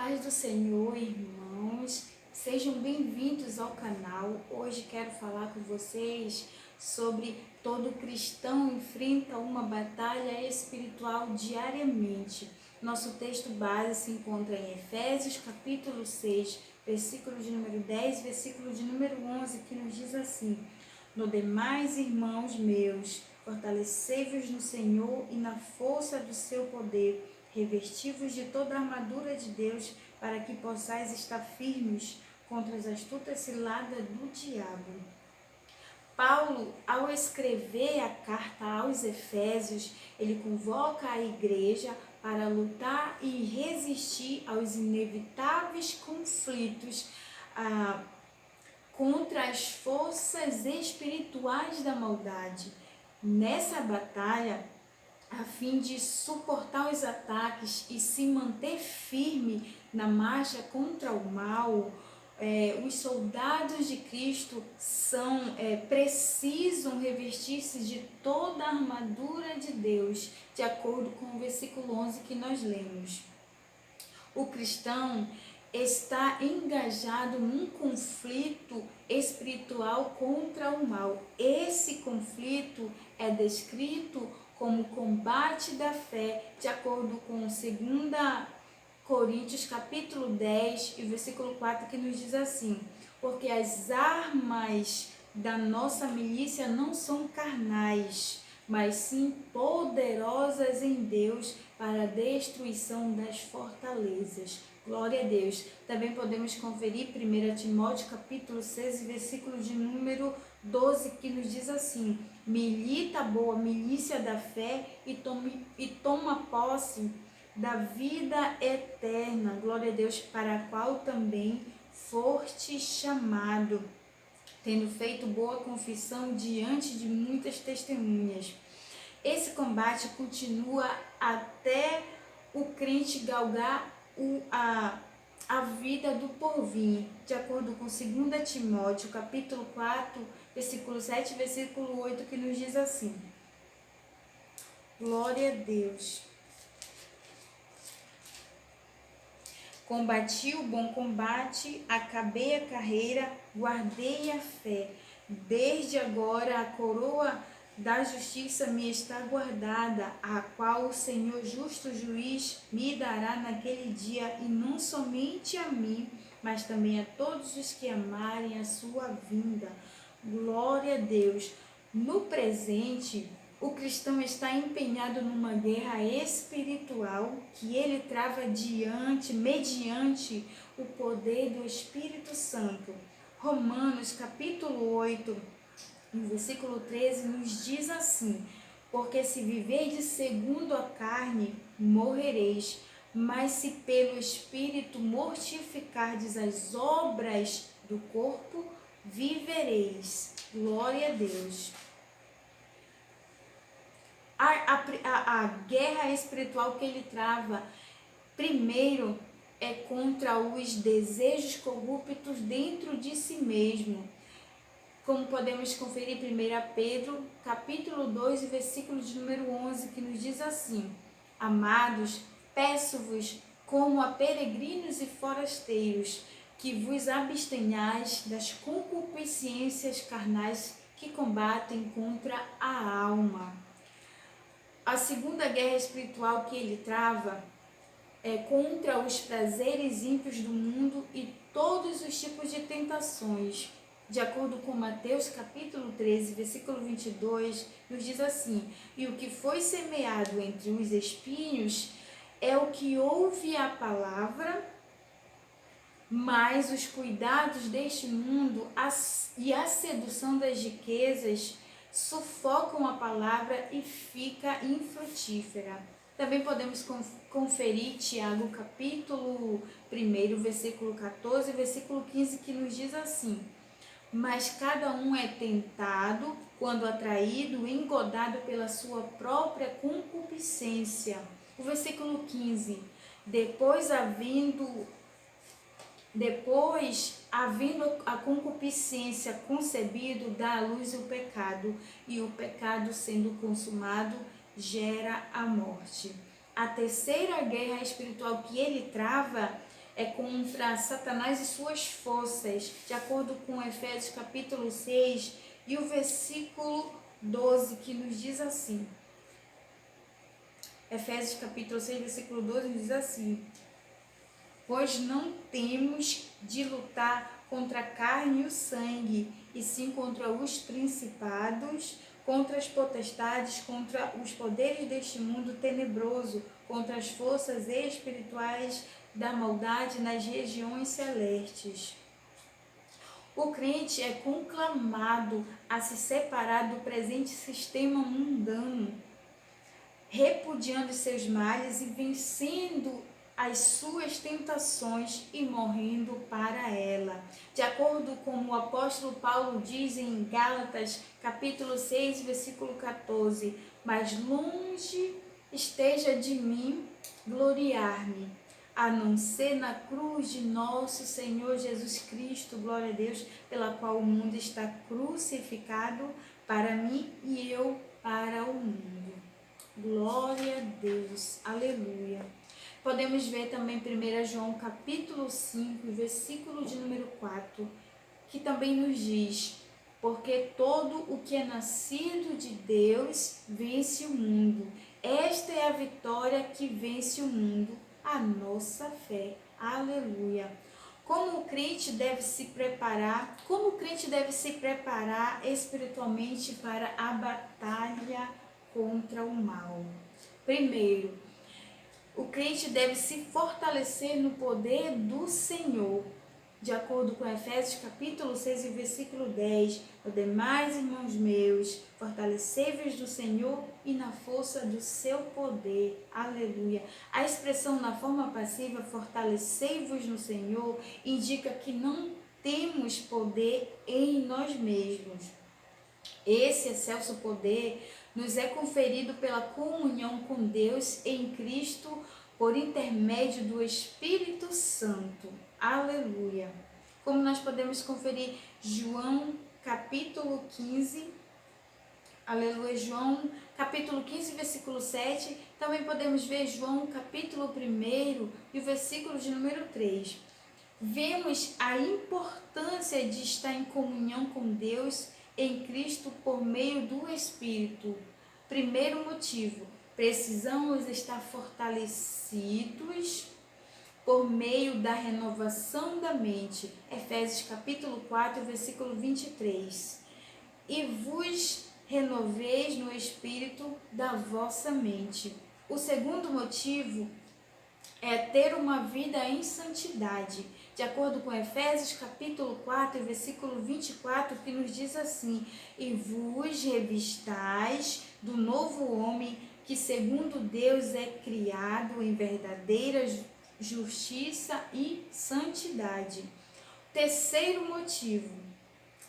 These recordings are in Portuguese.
paz do Senhor, irmãos, sejam bem-vindos ao canal. Hoje quero falar com vocês sobre todo cristão enfrenta uma batalha espiritual diariamente. Nosso texto base se encontra em Efésios, capítulo 6, versículo de número 10, versículo de número 11, que nos diz assim: No demais, irmãos meus, fortalecei-vos no Senhor e na força do seu poder, revesti-vos de toda a armadura de Deus, para que possais estar firmes contra as astutas ciladas do diabo. Paulo, ao escrever a carta aos Efésios, ele convoca a igreja para lutar e resistir aos inevitáveis conflitos contra as forças espirituais da maldade. Nessa batalha, a fim de suportar os ataques e se manter firme na marcha contra o mal, os soldados de Cristo precisam revestir-se de toda a armadura de Deus, de acordo com o versículo 11 que nós lemos. O cristão está engajado num conflito espiritual contra o mal. Esse conflito é descrito como combate da fé, de acordo com 2 Coríntios capítulo 10 e versículo 4, que nos diz assim: porque as armas da nossa milícia não são carnais, mas sim poderosas em Deus para a destruição das fortalezas. Glória a Deus. Também podemos conferir 1 Timóteo capítulo 6, versículo de número 12, que nos diz assim: milita a boa milícia da fé e toma posse da vida eterna. Glória a Deus, para a qual também foste chamado, tendo feito boa confissão diante de muitas testemunhas. Esse combate continua até o crente galgar a vida do porvir, de acordo com 2 Timóteo, capítulo 4, versículo 7 e versículo 8, que nos diz assim: glória a Deus. Combati o bom combate, acabei a carreira, guardei a fé. Desde agora a coroa da justiça me está guardada, a qual o Senhor justo juiz me dará naquele dia, e não somente a mim, mas também a todos os que amarem a sua vinda. Glória a Deus. No presente, o cristão está empenhado numa guerra espiritual que ele trava mediante o poder do Espírito Santo. Romanos capítulo 8, no versículo 13, nos diz assim: porque se viverdes segundo a carne, morrereis, mas se pelo Espírito mortificardes as obras do corpo, vivereis. Glória a Deus. A guerra espiritual que ele trava, primeiro, é contra os desejos corruptos dentro de si mesmo. Como podemos conferir 1 Pedro, capítulo 2, versículo de número 11, que nos diz assim: amados, peço-vos, como a peregrinos e forasteiros, que vos abstenhais das concupiscências carnais que combatem contra a alma. A segunda guerra espiritual que ele trava é contra os prazeres ímpios do mundo e todos os tipos de tentações. De acordo com Mateus capítulo 13, versículo 22, nos diz assim: e o que foi semeado entre os espinhos é o que ouve a palavra, mas os cuidados deste mundo e a sedução das riquezas sufocam a palavra e fica infrutífera. Também podemos conferir Tiago capítulo 1, versículo 14 e versículo 15, que nos diz assim: mas cada um é tentado quando atraído, engodado pela sua própria concupiscência. O versículo 15: depois havendo a concupiscência concebido, dá à luz o pecado, e o pecado, sendo consumado, gera a morte. A terceira guerra espiritual que ele trava é contra Satanás e suas forças, de acordo com Efésios capítulo 6 e o versículo 12, que nos diz assim. Efésios capítulo 6, versículo 12 diz assim: pois não temos de lutar contra a carne e o sangue, e sim contra os principados, contra as potestades, contra os poderes deste mundo tenebroso, contra as forças espirituais da maldade nas regiões celestes. O crente é conclamado a se separar do presente sistema mundano, repudiando seus males e vencendo as suas tentações e morrendo para ela. De acordo com o apóstolo Paulo diz em Gálatas, capítulo 6, versículo 14, mas longe esteja de mim gloriar-me, a não ser na cruz de nosso Senhor Jesus Cristo, glória a Deus, pela qual o mundo está crucificado para mim e eu para o mundo. Glória a Deus, aleluia. Podemos ver também 1 João capítulo 5, versículo de número 4, que também nos diz: porque todo o que é nascido de Deus vence o mundo. Esta é a vitória que vence o mundo, a nossa fé. Aleluia. Como o crente deve se preparar? Como o crente deve se preparar espiritualmente para a batalha contra o mal? Primeiro, o crente deve se fortalecer no poder do Senhor. De acordo com Efésios capítulo 6 e versículo 10, os demais irmãos meus, fortalecei-vos do Senhor e na força do seu poder. Aleluia. A expressão na forma passiva, fortalecei-vos no Senhor, indica que não temos poder em nós mesmos. Esse excelso poder nos é conferido pela comunhão com Deus em Cristo por intermédio do Espírito Santo. Aleluia. Como nós podemos conferir João capítulo 15, aleluia, João capítulo 15, versículo 7, também podemos ver João capítulo 1 e o versículo de número 3. Vemos a importância de estar em comunhão com Deus em Cristo por meio do Espírito. Primeiro motivo, precisamos estar fortalecidos por meio da renovação da mente. Efésios capítulo 4, versículo 23. E vos renoveis no espírito da vossa mente. O segundo motivo é ter uma vida em santidade. De acordo com Efésios capítulo 4, versículo 24, que nos diz assim: e vos revistais do novo homem, que segundo Deus é criado em verdadeira justiça e santidade. Terceiro motivo,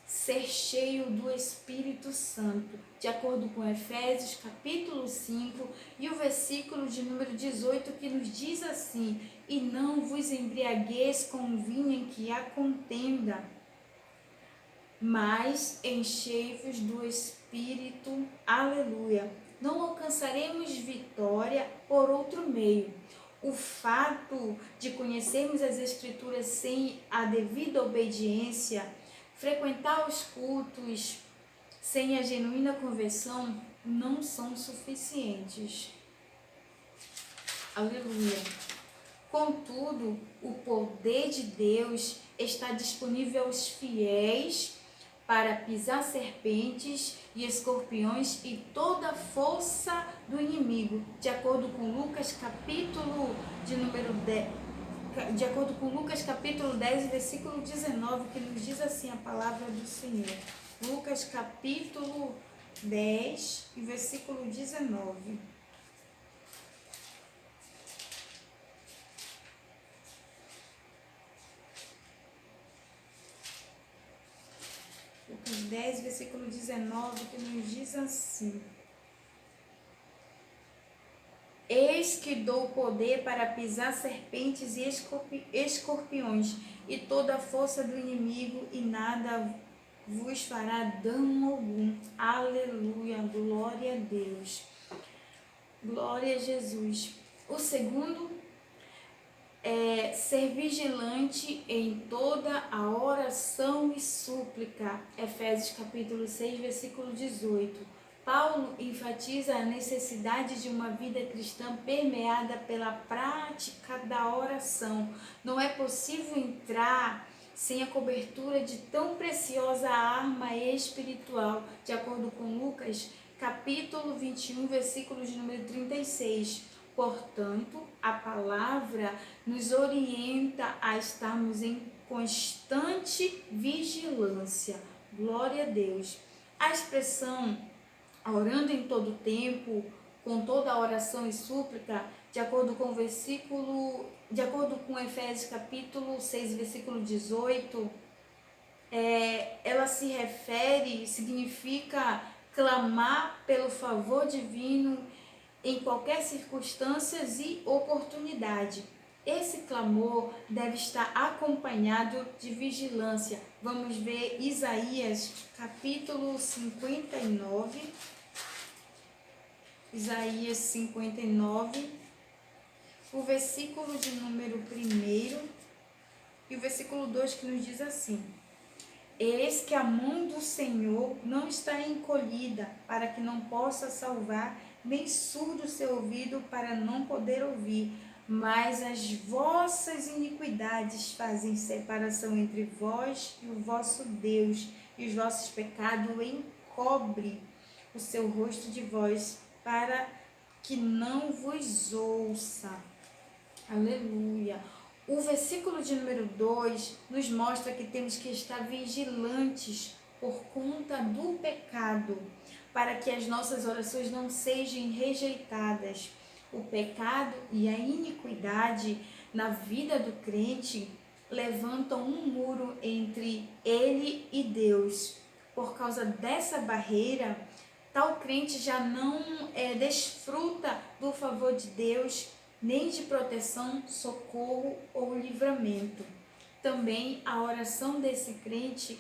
ser cheio do Espírito Santo, de acordo com Efésios capítulo 5 e o versículo de número 18, que nos diz assim: e não vos embriagueis com vinho em que há contenda, mas enchei-vos do Espírito. Aleluia. Não alcançaremos vitória por outro meio. O fato de conhecermos as Escrituras sem a devida obediência, frequentar os cultos sem a genuína conversão, não são suficientes. Aleluia. Contudo, o poder de Deus está disponível aos fiéis para pisar serpentes e escorpiões e toda a força do inimigo, de acordo com Lucas capítulo de número 10. De acordo com Lucas capítulo 10, versículo 19, que nos diz assim a palavra do Senhor. Lucas capítulo 10 e versículo 19. Lucas 10, versículo 19, que nos diz assim: eis que dou poder para pisar serpentes e escorpiões e toda a força do inimigo, e nada vos fará dano algum. Aleluia, glória a Deus. Glória a Jesus. O segundo ser vigilante em toda a oração e súplica. Efésios capítulo 6, versículo 18. Paulo enfatiza a necessidade de uma vida cristã permeada pela prática da oração. Não é possível entrar sem a cobertura de tão preciosa arma espiritual, de acordo com Lucas, capítulo 21, versículo de número 36. Portanto, a palavra nos orienta a estarmos em constante vigilância. Glória a Deus. A expressão orando em todo tempo, com toda a oração e súplica, de acordo com o versículo, de acordo com Efésios capítulo 6, versículo 18, ela se refere, significa clamar pelo favor divino em qualquer circunstância e oportunidade. Esse clamor deve estar acompanhado de vigilância. Vamos ver Isaías capítulo 59. Isaías 59, o versículo de número 1 e o versículo 2, que nos diz assim: Eis que a mão do Senhor não está encolhida para que não possa salvar, nem surdo o seu ouvido para não poder ouvir, mas as vossas iniquidades fazem separação entre vós e o vosso Deus, e os vossos pecados encobre o seu rosto de vós, para que não vos ouça. Aleluia. O versículo de número 2 nos mostra que temos que estar vigilantes por conta do pecado, para que as nossas orações não sejam rejeitadas. O pecado e a iniquidade na vida do crente levantam um muro entre ele e Deus. Por causa dessa barreira, tal crente já não desfruta do favor de Deus, nem de proteção, socorro ou livramento. Também a oração desse crente